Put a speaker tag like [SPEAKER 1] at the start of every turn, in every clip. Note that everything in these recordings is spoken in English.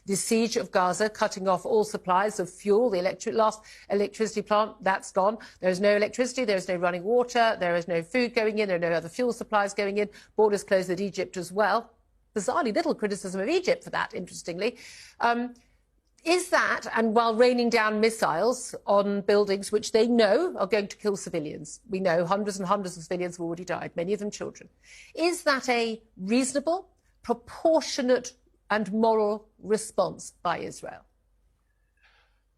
[SPEAKER 1] the siege of Gaza, cutting off all supplies of fuel. The last electricity plant, that's gone. There is no electricity, there is no running water, there is no food going in, there are no other fuel supplies going in. Borders closed with Egypt as well. Bizarrely little criticism of Egypt for that, interestingly. Is that, and while raining down missiles on buildings which they know are going to kill civilians, we know hundreds and hundreds of civilians have already died, many of them children, is that a reasonable, proportionate and moral response by Israel?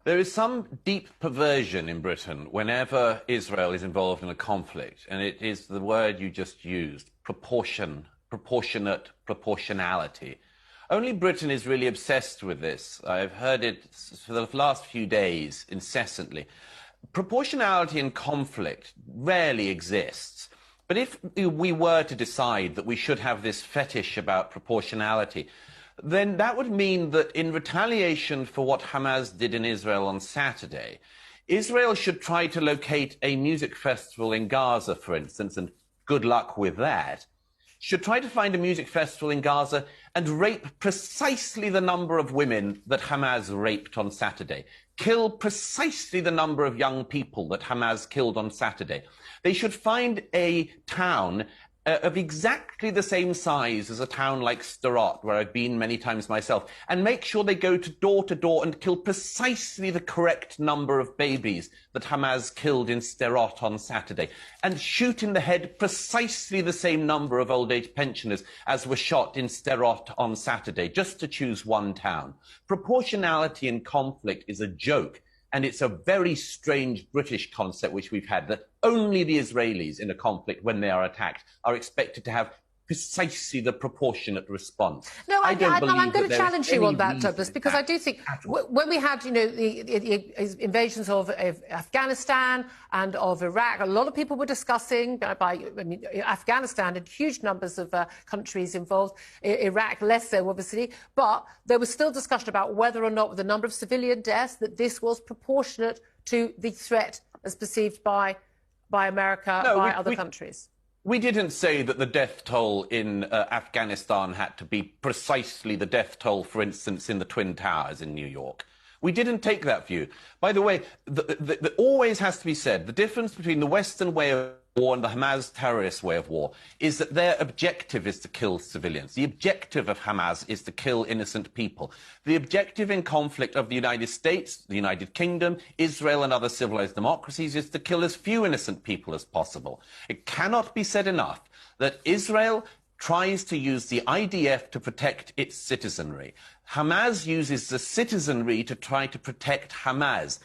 [SPEAKER 2] There is some deep perversion in Britain whenever Israel is involved in a conflict, and it is the word you just used, proportion, proportionate, proportionality. Only Britain is really obsessed with this. I've heard it for the last few days incessantly. Proportionality in conflict rarely exists. But if we were to decide that we should have this fetish about proportionality, then that would mean that in retaliation for what Hamas did in Israel on Saturday, Israel should try to locate a music festival in Gaza, for instance, and good luck with that, should try to find a music festival in Gaza and rape precisely the number of women that Hamas raped on Saturday, kill precisely the number of young people that Hamas killed on Saturday. They should find a town of exactly the same size as a town like Sderot, where I've been many times myself, and make sure they go to door and kill precisely the correct number of babies that Hamas killed in Sderot on Saturday, and shoot in the head precisely the same number of old age pensioners as were shot in Sderot on Saturday, just to choose one town. Proportionality in conflict is a joke. And it's a very strange British concept which we've had, that only the Israelis in a conflict, when they are attacked, are expected to have precisely the proportionate response.
[SPEAKER 1] No, I'm going to challenge you on that, Douglas, because I do think when we had, the invasions of Afghanistan and of Iraq, a lot of people were discussing, Afghanistan had huge numbers of countries involved, Iraq less so, obviously, but there was still discussion about whether or not, with the number of civilian deaths, that this was proportionate to the threat as perceived by America, by other countries.
[SPEAKER 2] We didn't say that the death toll in Afghanistan had to be precisely the death toll, for instance, in the Twin Towers in New York. We didn't take that view. By the way, always has to be said, the difference between the Western way of war and the Hamas terrorist way of war is that their objective is to kill civilians. The objective of Hamas is to kill innocent people. The objective in conflict of the United States, the United Kingdom, Israel and other civilized democracies is to kill as few innocent people as possible. It cannot be said enough that Israel tries to use the IDF to protect its citizenry. Hamas uses the citizenry to try to protect Hamas.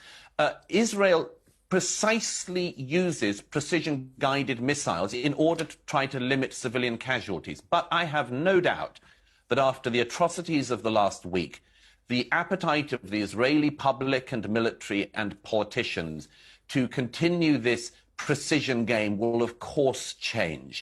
[SPEAKER 2] Israel precisely uses precision-guided missiles in order to try to limit civilian casualties. But I have no doubt that after the atrocities of the last week, the appetite of the Israeli public and military and politicians to continue this precision game will, of course, change.